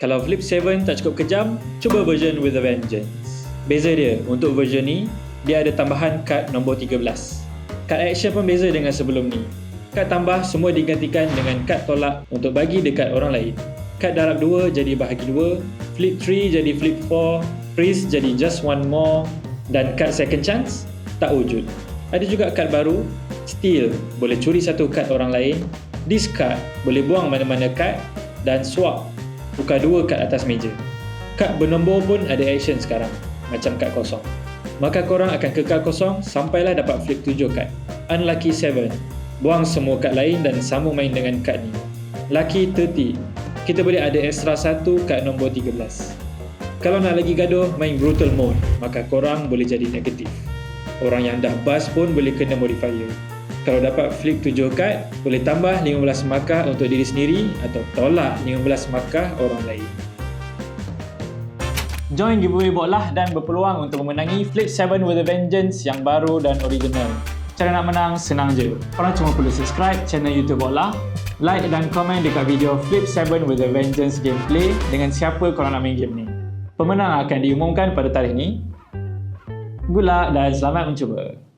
Kalau Flip 7 tak cukup kejam, cuba version with a vengeance. Beza dia, untuk version ni, dia ada tambahan kad nombor 13. Kad action pun beza dengan sebelum ni. Kad tambah semua digantikan dengan kad tolak untuk bagi dekat orang lain. Kad darab 2 jadi bahagi 2, Flip 3 jadi Flip 4, Freeze jadi Just One More, dan kad second chance tak wujud. Ada juga kad baru, Steal, boleh curi satu kad orang lain, Discard, boleh buang mana-mana kad, dan Swap, tukar dua kad atas meja. Kad bernombor pun ada action sekarang, macam kad kosong. Maka korang akan kekal kosong sampailah dapat Flip 7 kad. Unlucky 7, buang semua kad lain dan sambung main dengan kad ni. Lucky 30, kita boleh ada extra satu kad nombor 13. Kalau nak lagi gaduh, main brutal mode, maka korang boleh jadi negatif. Orang yang dah bust pun boleh kena modifier. Kalau dapat Flip 7 kad, boleh tambah 15 markah untuk diri sendiri atau tolak 15 markah orang lain. Join giveaway Botlah dan berpeluang untuk memenangi Flip 7 with a Vengeance yang baru dan original. Cara nak menang senang je. Korang cuma perlu subscribe channel YouTube Botlah, like dan komen dekat video Flip 7 with a Vengeance gameplay dengan siapa korang nak main game ni. Pemenang akan diumumkan pada tarikh ni. Good luck dan selamat mencuba.